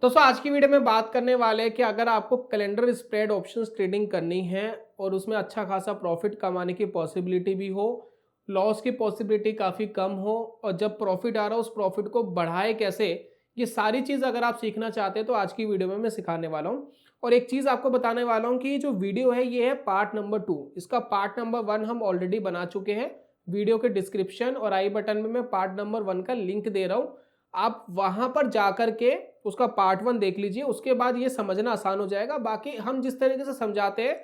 दोस्तों आज की वीडियो में बात करने वाले हैं कि अगर आपको कैलेंडर स्प्रेड ऑप्शंस ट्रेडिंग करनी है और उसमें अच्छा खासा प्रॉफिट कमाने की पॉसिबिलिटी भी हो, लॉस की पॉसिबिलिटी काफ़ी कम हो और जब प्रॉफिट आ रहा हो उस प्रॉफिट को बढ़ाए कैसे, ये सारी चीज़ अगर आप सीखना चाहते हैं तो आज की वीडियो में मैं सिखाने वाला हूँ। और एक चीज़ आपको बताने वाला हूँ कि ये जो वीडियो है ये है पार्ट नंबर 2। इसका पार्ट नंबर 1 हम ऑलरेडी बना चुके हैं। वीडियो के डिस्क्रिप्शन और आई बटन में मैं पार्ट नंबर 1 का लिंक दे रहा हूँ। आप वहां पर जाकर के उसका पार्ट 1 देख लीजिए, उसके बाद ये समझना आसान हो जाएगा। बाकी हम जिस तरीके से समझाते हैं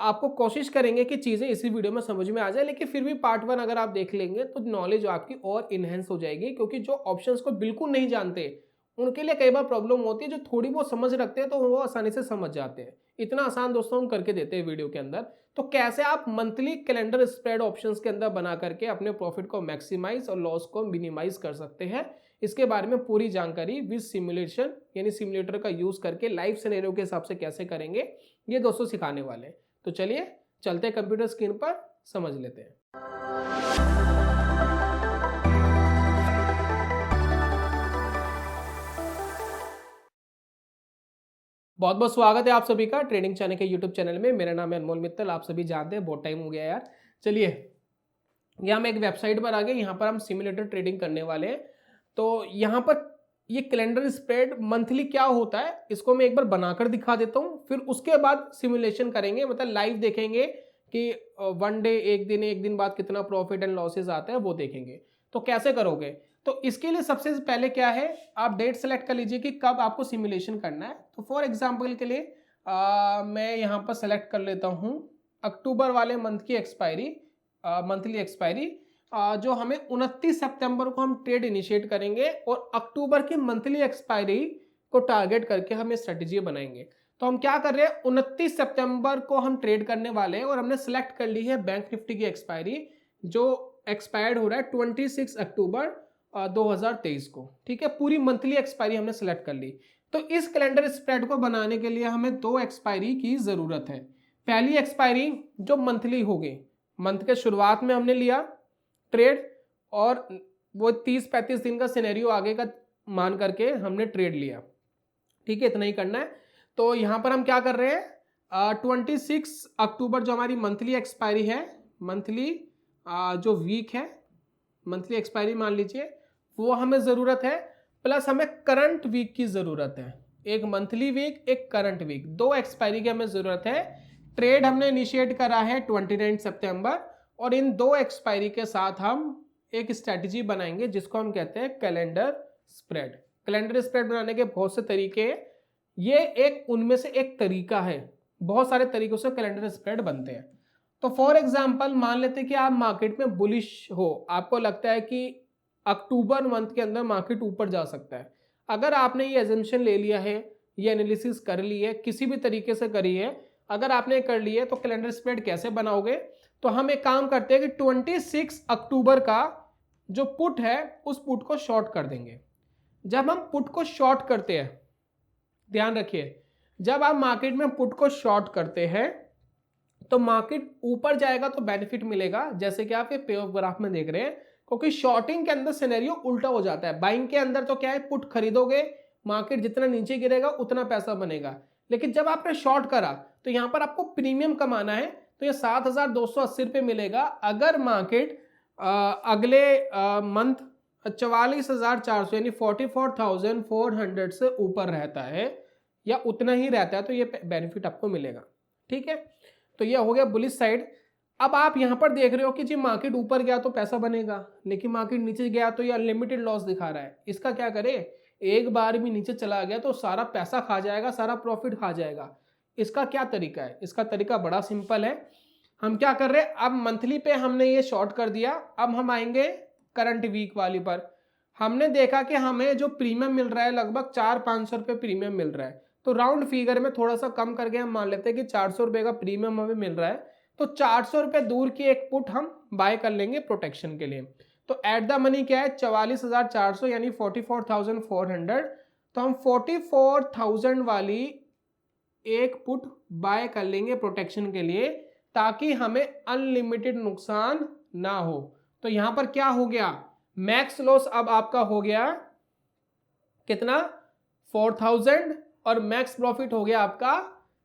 आपको कोशिश करेंगे कि चीज़ें इसी वीडियो में समझ में आ जाए, लेकिन फिर भी पार्ट 1 अगर आप देख लेंगे तो नॉलेज आपकी और इनहेंस हो जाएगी, क्योंकि जो ऑप्शंस को बिल्कुल नहीं जानते उनके लिए कई बार प्रॉब्लम होती है। जो थोड़ी बहुत समझ रखते हैं तो वो आसानी से समझ जाते हैं। इतना आसान दोस्तों हम करके देते हैं वीडियो के अंदर। तो कैसे आप मंथली कैलेंडर स्प्रेड ऑप्शंस के अंदर बना करके अपने प्रॉफिट को मैक्सिमाइज और लॉस को मिनिमाइज कर सकते हैं, इसके बारे में पूरी जानकारी विद सिमुलेशन यानी सिमुलेटर का यूज करके लाइव सिनेरियो के हिसाब से कैसे करेंगे ये दोस्तों सिखाने वाले हैं। तो चलिए चलते कंप्यूटर स्क्रीन पर समझ लेते हैं। बहुत बहुत स्वागत है आप सभी का ट्रेडिंग चैनल के यूट्यूब चैनल में। मेरा नाम है अनमोल मित्तल, आप सभी जानते हैं बहुत टाइम हो गया यार। चलिए यहाँ हम एक वेबसाइट पर आ गए, यहाँ पर हम सिमुलेटर ट्रेडिंग करने वाले हैं। तो यहाँ पर ये कैलेंडर स्प्रेड मंथली क्या होता है इसको मैं एक बार बनाकर दिखा देता हूँ, फिर उसके बाद सिमुलेशन करेंगे, मतलब लाइव देखेंगे कि वन डे एक दिन बाद कितना प्रॉफिट एंड लॉसेस आता है वो देखेंगे। तो कैसे करोगे, तो इसके लिए सबसे पहले क्या है, आप डेट सेलेक्ट कर लीजिए कि कब आपको सिमुलेशन करना है। तो फॉर एग्जाम्पल के लिए मैं यहाँ पर सेलेक्ट कर लेता हूँ अक्टूबर वाले मंथ की एक्सपायरी, मंथली एक्सपायरी जो हमें 29 सितंबर को हम ट्रेड इनिशिएट करेंगे और अक्टूबर की मंथली एक्सपायरी को टारगेट करके हम ये स्ट्रेटेजी बनाएंगे। तो हम क्या कर रहे हैं, 29 सितंबर को हम ट्रेड करने वाले हैं और हमने सेलेक्ट कर ली है बैंक निफ्टी की एक्सपायरी जो एक्सपायर्ड हो रहा है 26 अक्टूबर 2023 को। ठीक है, पूरी मंथली एक्सपायरी हमने सेलेक्ट कर ली। तो इस कैलेंडर स्प्रेड को बनाने के लिए हमें दो एक्सपायरी की जरूरत है। पहली एक्सपायरी जो मंथली होगी, मंथ के शुरुआत में हमने लिया ट्रेड और वो 30-35 दिन का सिनेरियो आगे का मान करके हमने ट्रेड लिया। ठीक है, इतना ही करना है। तो यहाँ पर हम क्या कर रहे हैं, 26 अक्टूबर जो हमारी मंथली एक्सपायरी है, मंथली जो वीक है, मंथली एक्सपायरी मान लीजिए वो हमें ज़रूरत है, प्लस हमें करंट वीक की ज़रूरत है। एक मंथली वीक एक करंट वीक, दो एक्सपायरी की हमें ज़रूरत है। ट्रेड हमने इनिशिएट करा है 29 सितंबर और इन दो एक्सपायरी के साथ हम एक स्ट्रैटेजी बनाएंगे जिसको हम कहते हैं कैलेंडर स्प्रेड। कैलेंडर स्प्रेड बनाने के बहुत से तरीके हैं, ये एक उनमें से एक तरीका है। बहुत सारे तरीकों से कैलेंडर स्प्रेड बनते हैं। तो फॉर एग्जांपल मान लेते हैं कि आप मार्केट में बुलिश हो, आपको लगता है कि अक्टूबर मंथ के अंदर मार्केट ऊपर जा सकता है। अगर आपने ये एजम्पशन ले लिया है, ये एनालिसिस कर ली है, किसी भी तरीके से करी है, अगर आपने कर ली है तो कैलेंडर स्प्रेड कैसे बनाओगे। तो हम एक काम करते हैं कि 26 अक्टूबर का जो पुट है उस पुट को शॉर्ट कर देंगे। जब हम पुट को शॉर्ट करते हैं, ध्यान रखिए, जब आप मार्केट में पुट को शॉर्ट करते हैं तो मार्केट ऊपर जाएगा तो बेनिफिट मिलेगा, जैसे कि आप ये पे ऑफ ग्राफ में देख रहे हैं, क्योंकि शॉर्टिंग के अंदर सिनेरियो उल्टा हो जाता है। बाइंग के अंदर तो क्या है, पुट खरीदोगे, मार्केट जितना नीचे गिरेगा उतना पैसा बनेगा, लेकिन जब आपने शॉर्ट करा तो यहां पर आपको प्रीमियम कमाना है। तो ये 7,280 रुपये मिलेगा अगर मार्केट अगले मंथ 44,400 यानी 44,400 से ऊपर रहता है या उतना ही रहता है तो ये बेनिफिट आपको मिलेगा। ठीक है, तो ये हो गया बुलिश साइड। अब आप यहां पर देख रहे हो कि जी मार्केट ऊपर गया तो पैसा बनेगा, लेकिन मार्केट नीचे गया तो ये अनलिमिटेड लॉस दिखा रहा है। इसका क्या करें, एक बार भी नीचे चला गया तो सारा पैसा खा जाएगा, सारा प्रॉफिट खा जाएगा। इसका क्या तरीका है, इसका तरीका बड़ा सिंपल है। हम क्या कर रहे हैं, अब मंथली पे हमने ये शॉर्ट कर दिया, अब हम आएंगे करंट वीक वाली पर। हमने देखा कि हमें जो प्रीमियम मिल रहा है लगभग 400-500 रुपये प्रीमियम मिल रहा है। तो राउंड फिगर में थोड़ा सा कम करके हम मान लेते हैं कि 400 रुपये का प्रीमियम हमें मिल रहा है, तो 400 रुपये दूर की एक पुट हम बाय कर लेंगे प्रोटेक्शन के लिए। तो एट द मनी क्या है, 44,400 यानी 44,400। तो हम 44,000 वाली एक पुट बाय कर लेंगे प्रोटेक्शन के लिए, ताकि हमें अनलिमिटेड नुकसान ना हो। तो यहां पर क्या हो गया, मैक्स लॉस अब आपका हो गया कितना, 4000 और मैक्स प्रॉफिट हो गया आपका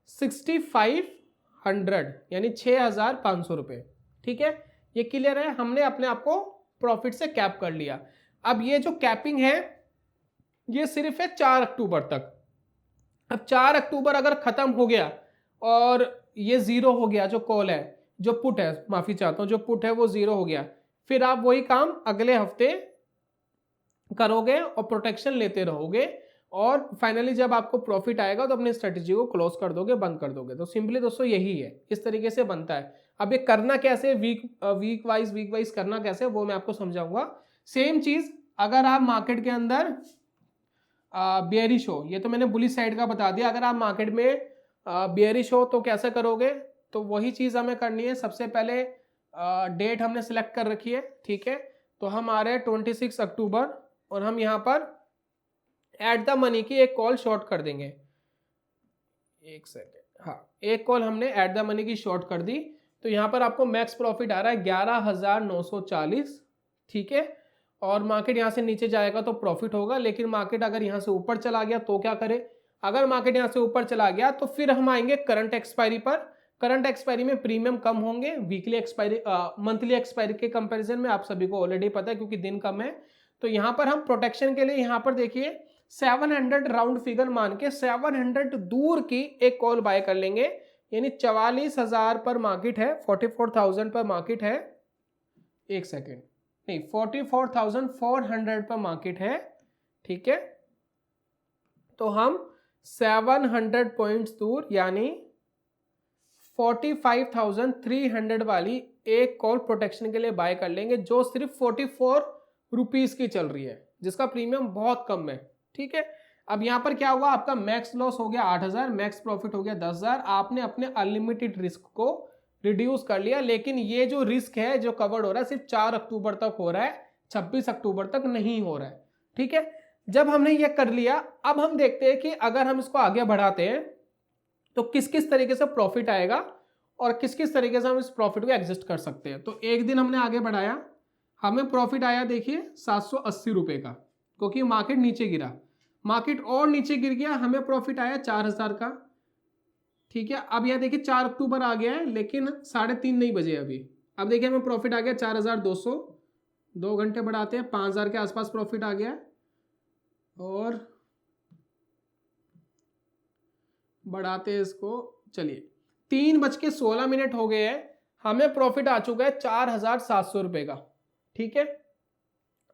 6500 यानी 6500 रुपये। ठीक है, ये क्लियर है, हमने अपने आप को प्रॉफिट से कैप कर लिया। अब ये जो कैपिंग है ये सिर्फ है 4 अक्टूबर तक। अब 4 अक्टूबर अगर खत्म हो गया और ये जीरो हो गया, जो कॉल है, जो पुट है, माफी चाहता हूं, जो पुट है वो जीरो हो गया, फिर आप वही काम अगले हफ्ते करोगे और प्रोटेक्शन लेते रहोगे और फाइनली जब आपको प्रॉफिट आएगा तो अपनी स्ट्रेटेजी को क्लोज कर दोगे, बंद कर दोगे। तो सिंपली दोस्तों यही है, इस तरीके से बनता है। अब ये करना कैसे, वीक वाइज करना कैसे, वो मैं आपको समझाऊंगा। सेम चीज अगर आप मार्केट के अंदर बेयरिश हो, ये तो मैंने बुलिश साइड का बता दिया, अगर आप मार्केट में बेयरिश हो तो कैसे करोगे, तो वही चीज हमें करनी है। सबसे पहले डेट हमने सिलेक्ट कर रखी है, ठीक है, तो हम आ रहे हैं 26 अक्टूबर और हम यहाँ पर एट द मनी की एक कॉल शॉर्ट कर देंगे। एक सेकेंड, हाँ, एक कॉल हमने एट द मनी की शॉर्ट कर दी, तो यहाँ पर आपको मैक्स प्रॉफिट आ रहा है 11,940। ठीक है, और मार्केट यहाँ से नीचे जाएगा तो प्रॉफिट होगा, लेकिन मार्केट अगर यहाँ से ऊपर चला गया तो क्या करे, अगर मार्केट यहाँ से ऊपर चला गया तो फिर हम आएंगे करंट एक्सपायरी पर। करंट एक्सपायरी में प्रीमियम कम होंगे, वीकली एक्सपायरी मंथली एक्सपायरी के कंपैरिजन में, आप सभी को ऑलरेडी पता है क्योंकि दिन कम है। तो यहाँ पर हम प्रोटेक्शन के लिए यहाँ पर देखिए 700 राउंड फिगर मान के 700 दूर की एक कॉल बाय कर लेंगे, यानी 44,000 पर मार्केट है, 44,000 पर मार्केट है, एक सेकेंड, नहीं 44,400 पर मार्केट है। ठीक है, तो हम 700 पॉइंट्स दूर यानी 45,300 वाली एक कॉल प्रोटेक्शन के लिए बाय कर लेंगे, जो सिर्फ 44 रुपीज की चल रही है, जिसका प्रीमियम बहुत कम है। ठीक है, अब यहां पर क्या हुआ, आपका मैक्स लॉस हो गया 8,000, मैक्स प्रॉफिट हो गया 10,000। आपने अपने अनलिमिटेड रिस्क को रिड्यूस कर लिया, लेकिन ये जो रिस्क है जो कवर्ड हो रहा है सिर्फ 4 अक्टूबर तक हो रहा है, 26 अक्टूबर तक नहीं हो रहा है। ठीक है, जब हमने ये कर लिया, अब हम देखते हैं कि अगर हम इसको आगे बढ़ाते हैं तो किस किस तरीके से प्रॉफिट आएगा और किस किस तरीके से हम इस प्रॉफिट को एग्जिस्ट कर सकते हैं। तो एक दिन हमने आगे बढ़ाया, हमें प्रॉफिट आया देखिए 780 रुपए का, क्योंकि मार्केट नीचे गिरा, मार्केट और नीचे गिर गया, हमें प्रॉफिट आया 4,000 का। ठीक है, अब यह देखिए 4 अक्टूबर आ गया है, लेकिन 3:30 नहीं बजे अभी। अब देखिए हमें प्रॉफिट आ गया 4,200, 2 घंटे बढ़ाते हैं 5,000 के आसपास प्रॉफिट आ गया, और बढ़ाते हैं इसको, चलिए 3:16 हो गए हैं, हमें प्रॉफिट आ चुका है 4,700 रुपए का। ठीक है,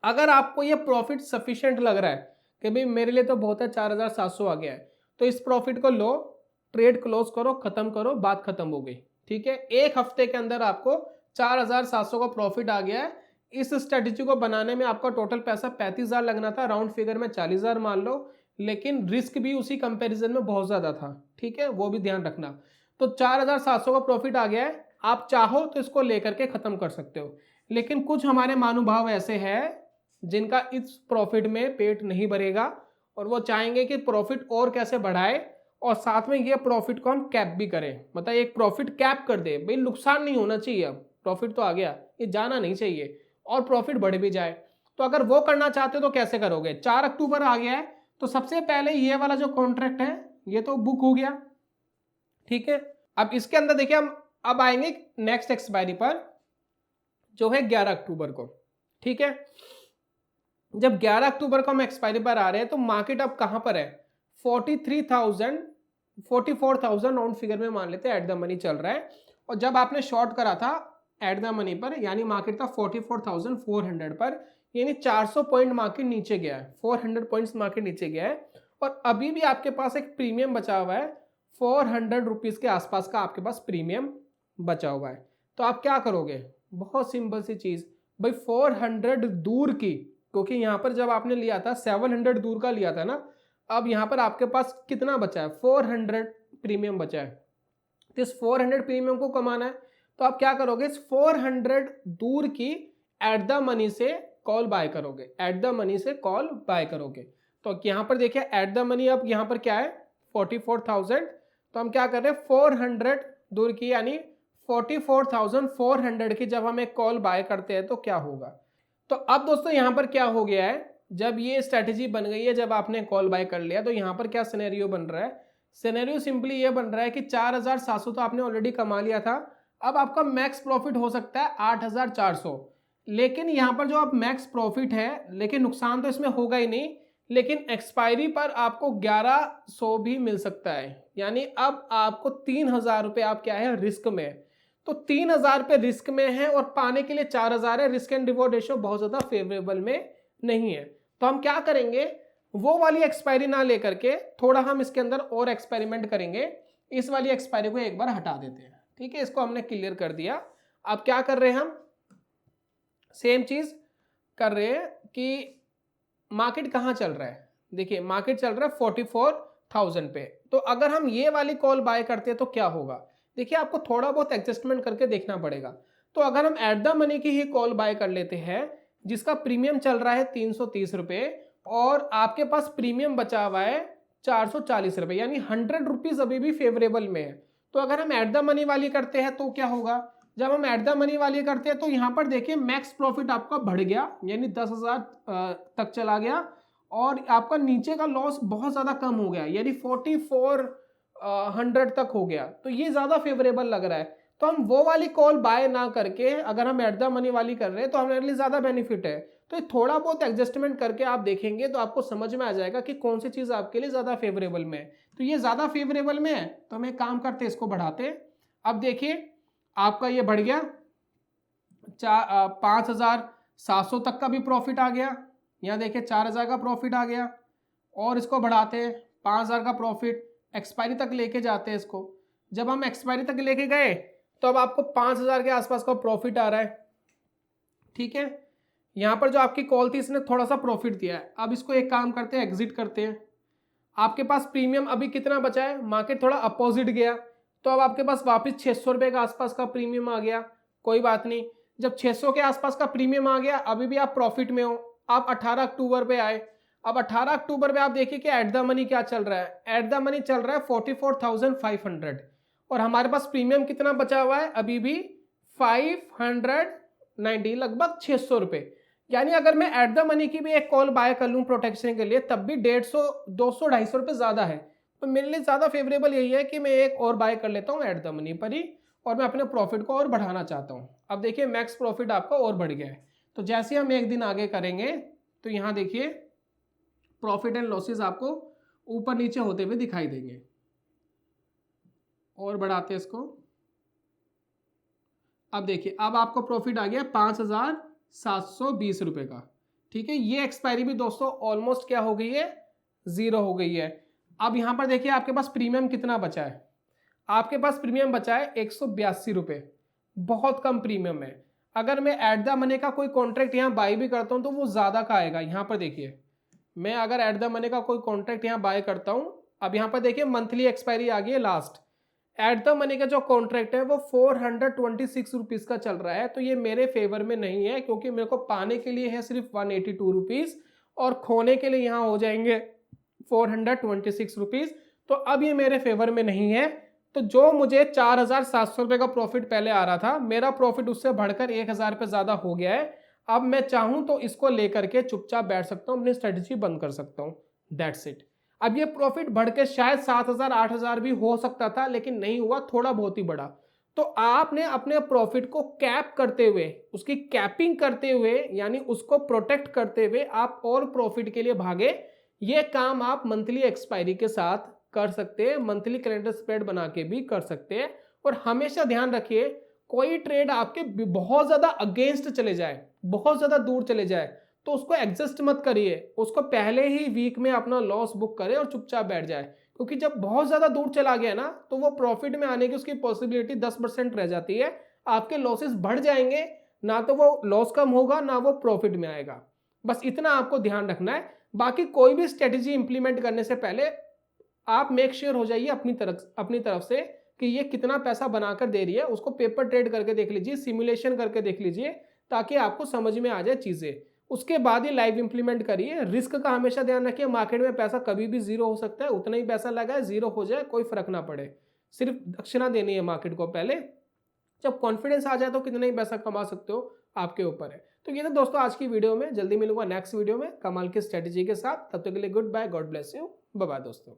अगर आपको ये प्रॉफिट सफिशिएंट लग रहा है कि भाई मेरे लिए तो बहुत है, 4,700 आ गया है, तो इस प्रॉफिट को लो, ट्रेड क्लोज करो, खत्म करो, बात खत्म हो गई। ठीक है, एक हफ्ते के अंदर आपको 4,700 का प्रॉफिट आ गया है। इस स्ट्रेटेजी को बनाने में आपका टोटल पैसा 35,000 लगना था, राउंड फिगर में 40,000 मान लो, लेकिन रिस्क भी उसी कंपैरिजन में बहुत ज्यादा था। ठीक है, वो भी ध्यान रखना। तो 4,700 का प्रॉफिट आ गया है, आप चाहो तो इसको लेकर के खत्म कर सकते हो, लेकिन कुछ हमारे महानुभाव ऐसे हैं जिनका इस प्रॉफिट में पेट नहीं भरेगा और वो चाहेंगे कि प्रॉफिट और कैसे बढ़ाए और साथ में ये प्रॉफिट को हम कैप भी करें, मतलब एक प्रॉफिट कैप कर दे, भाई नुकसान नहीं होना चाहिए, अब प्रॉफिट तो आ गया, ये जाना नहीं चाहिए और प्रॉफिट बढ़ भी जाए। तो अगर वो करना चाहते हो तो कैसे करोगे, 4 अक्टूबर आ गया है, तो सबसे पहले ये वाला जो कॉन्ट्रैक्ट है ये तो बुक हो गया। ठीक है, अब इसके अंदर देखिए हम अब आएंगे नेक्स्ट एक्सपायरी पर, जो है 11 अक्टूबर को। ठीक है, जब 11 अक्टूबर को हम एक्सपायरी पर आ रहे हैं तो मार्केट अब कहां पर है, 44,000 राउंड फिगर में मान लेते हैं एट द मनी चल रहा है, और जब आपने शॉर्ट करा था एट द मनी पर यानी मार्केट था 44,400 पर, यानी 400 पॉइंट मार्केट नीचे गया है, 400 पॉइंट्स मार्केट नीचे गया है, और अभी भी आपके पास एक प्रीमियम बचा हुआ है 400 रुपीज के आसपास का आपके पास प्रीमियम बचा हुआ है। तो आप क्या करोगे, बहुत सिंपल सी चीज, भाई 400 दूर की, क्योंकि यहां पर जब आपने लिया था 700 दूर का लिया था ना, अब यहां पर आपके पास कितना बचा है, 400 प्रीमियम बचा है, तो इस 400 प्रीमियम को कमाना है। तो आप क्या करोगे, इस 400 दूर की एट द मनी से कॉल बाय करोगे, एट द मनी से कॉल बाय करोगे। तो यहां पर देखिए एट द मनी अब यहां पर क्या है 44,000, तो हम क्या कर रहे हैं 400 दूर की यानी 44,400 की जब हम एक कॉल बाय करते हैं तो क्या होगा। तो अब दोस्तों यहां पर क्या हो गया है, जब ये स्ट्रैटेजी बन गई है, जब आपने कॉल बाय कर लिया, तो यहाँ पर क्या सिनेरियो बन रहा है? सिनेरियो सिंपली ये बन रहा है कि 4,700 तो आपने ऑलरेडी कमा लिया था, अब आपका मैक्स प्रॉफिट हो सकता है 8,400। लेकिन यहाँ पर जो आप मैक्स प्रॉफिट है, लेकिन नुकसान तो इसमें होगा ही नहीं, लेकिन एक्सपायरी पर आपको 1,100 भी मिल सकता है। यानी अब आपको 3,000 रुपये आप क्या है, रिस्क में है। तो 3,000 रुपये रिस्क में है और पाने के लिए 4,000 है। रिस्क एंड रिवॉर्ड रेशियो बहुत ज़्यादा फेवरेबल में नहीं है। तो हम क्या करेंगे, वो वाली एक्सपायरी ना लेकर के थोड़ा हम इसके अंदर और एक्सपेरिमेंट करेंगे। इस वाली एक्सपायरी को एक बार हटा देते हैं, ठीक है, इसको हमने क्लियर कर दिया। अब क्या कर रहे हैं हम, सेम चीज कर रहे हैं कि मार्केट कहाँ चल रहा है। देखिए मार्केट चल रहा है 44,000 पे। तो अगर हम ये वाली कॉल बाय करते हैं तो क्या होगा, देखिए आपको थोड़ा बहुत एडजस्टमेंट करके देखना पड़ेगा। तो अगर हम एट द मनी की ही कॉल बाय कर लेते हैं, जिसका प्रीमियम चल रहा है 330 रुपये और आपके पास प्रीमियम बचा हुआ है 440 रुपये, यानी 100 रुपीज़ अभी भी फेवरेबल में है। तो अगर हम एट द मनी वाली करते हैं तो क्या होगा, जब हम एट द मनी वाली करते हैं तो यहाँ पर देखिए मैक्स प्रॉफिट आपका बढ़ गया, यानी 10,000 तक चला गया और आपका नीचे का लॉस बहुत ज़्यादा कम हो गया, यानी 4400 तक हो गया। तो ये ज़्यादा फेवरेबल लग रहा है। तो हम वो वाली कॉल बाय ना करके अगर हम एट द मनी वाली कर रहे हैं तो हमारे लिए ज़्यादा बेनिफिट है। तो थोड़ा बहुत एडजस्टमेंट करके आप देखेंगे तो आपको समझ में आ जाएगा कि कौन सी चीज़ आपके लिए ज़्यादा फेवरेबल में है। तो ये ज़्यादा फेवरेबल में है तो हम एक काम करते हैं, इसको बढ़ाते हैं। अब देखिए आपका ये बढ़ गया 5,700 तक का भी प्रॉफिट आ गया। यहाँ देखिए 4,000 का प्रॉफिट आ गया और इसको बढ़ाते हैं 5,000 का प्रॉफिट, एक्सपायरी तक लेके जाते हैं इसको। जब हम एक्सपायरी तक लेके गए तो अब आपको 5,000 के आसपास का प्रॉफिट आ रहा है, ठीक है। यहाँ पर जो आपकी कॉल थी इसने थोड़ा सा प्रॉफिट दिया है। अब इसको एक काम करते हैं, एग्जिट करते हैं। आपके पास प्रीमियम अभी कितना बचा है, मार्केट थोड़ा अपोजिट गया तो अब आपके पास वापस 600 रुपये के आसपास का प्रीमियम आ गया। कोई बात नहीं, जब 600 के आसपास का प्रीमियम आ गया अभी भी आप प्रॉफिट में हो। आप 18 अक्टूबर पे आए, अब 18 अक्टूबर पे आप देखिए कि एट द मनी क्या चल रहा है, एट द मनी चल रहा है 44,500 और हमारे पास प्रीमियम कितना बचा हुआ है अभी भी 590, लगभग 600 रुपये। यानी अगर मैं एट द मनी की भी एक कॉल बाय कर लूँ प्रोटेक्शन के लिए तब भी 150, 200, 250 रुपये ज़्यादा है। तो मेरे लिए ज़्यादा फेवरेबल यही है कि मैं एक और बाय कर लेता हूँ एट द मनी पर ही और मैं अपने प्रॉफिट को और बढ़ाना चाहता हूँ। अब देखिए मैक्स प्रॉफिट आपका और बढ़ गया है। तो जैसे हम एक दिन आगे करेंगे तो यहाँ देखिए प्रॉफिट एंड लॉसेस आपको ऊपर नीचे होते हुए दिखाई देंगे। और बढ़ाते हैं इसको। अब देखिए अब आपको प्रॉफिट आ गया 5,720 रुपये का, ठीक है। ये एक्सपायरी भी दोस्तों ऑलमोस्ट क्या हो गई है, जीरो हो गई है। अब यहाँ पर देखिए आपके पास प्रीमियम कितना बचा है, आपके पास प्रीमियम बचा है 182 रुपये, बहुत कम प्रीमियम है। अगर मैं एट द मनी का कोई कॉन्ट्रैक्ट यहाँ बाय भी करता हूँ तो वो ज़्यादा का आएगा। यहाँ पर देखिए मैं अगर एट द मनी का कोई कॉन्ट्रैक्ट यहाँ बाय करता हूँ, अब यहाँ पर देखिए मंथली एक्सपायरी आ गई है लास्ट, एट द मनी का जो कॉन्ट्रैक्ट है वो 426 रुपीज़ का चल रहा है। तो ये मेरे फेवर में नहीं है क्योंकि मेरे को पाने के लिए है सिर्फ 182 रुपीज़ और खोने के लिए यहाँ हो जाएंगे 426 रुपीज़। तो अब ये मेरे फेवर में नहीं है। तो जो मुझे 4,700 रुपये का प्रॉफिट पहले आ रहा था, मेरा प्रॉफिट उससे बढ़कर 1,000 रुपये ज़्यादा हो गया है। अब मैं चाहूँ तो इसको लेकर के चुपचाप बैठ सकता हूँ, अपनी स्ट्रेटजी बंद कर सकता हूँ, दैट्स इट। अब ये प्रॉफिट बढ़ के शायद 7,000 8,000 भी हो सकता था लेकिन नहीं हुआ, थोड़ा बहुत ही बढ़ा। तो आपने अपने प्रॉफिट को कैप करते हुए, उसकी कैपिंग करते हुए, यानी उसको प्रोटेक्ट करते हुए आप और प्रॉफिट के लिए भागे। ये काम आप मंथली एक्सपायरी के साथ कर सकते हैं, मंथली कैलेंडर स्प्रेड बना के भी कर सकते हैं। और हमेशा ध्यान रखिए कोई ट्रेड आपके बहुत ज्यादा अगेंस्ट चले जाए, बहुत ज्यादा दूर चले जाए तो उसको एडजस्ट मत करिए, उसको पहले ही वीक में अपना लॉस बुक करे और चुपचाप बैठ जाए। क्योंकि जब बहुत ज़्यादा दूर चला गया ना तो वो प्रॉफिट में आने की उसकी पॉसिबिलिटी 10% रह जाती है। आपके लॉसेस बढ़ जाएंगे, ना तो वो लॉस कम होगा ना वो प्रॉफिट में आएगा। बस इतना आपको ध्यान रखना है। बाकी कोई भी स्ट्रेटेजी इंप्लीमेंट करने से पहले आप मेक श्योर हो जाइए अपनी तरफ से कि ये कितना पैसा बनाकर दे रही है। उसको पेपर ट्रेड करके देख लीजिए, सिमुलेशन करके देख लीजिए, ताकि आपको समझ में आ जाए चीज़ें। उसके बाद ही लाइव इंप्लीमेंट करिए। रिस्क का हमेशा ध्यान रखिए, मार्केट में पैसा कभी भी जीरो हो सकता है, उतना ही पैसा लगाए, जीरो हो जाए कोई फर्क ना पड़े। सिर्फ दक्षिणा देनी है मार्केट को पहले, जब कॉन्फिडेंस आ जाए तो कितना ही पैसा कमा सकते हो आपके ऊपर है। तो ये था दोस्तों आज की वीडियो में। जल्दी मिलूंगा नेक्स्ट वीडियो में कमाल की स्ट्रेटेजी के साथ। तब तक के लिए good bye, God bless you, bye bye दोस्तों।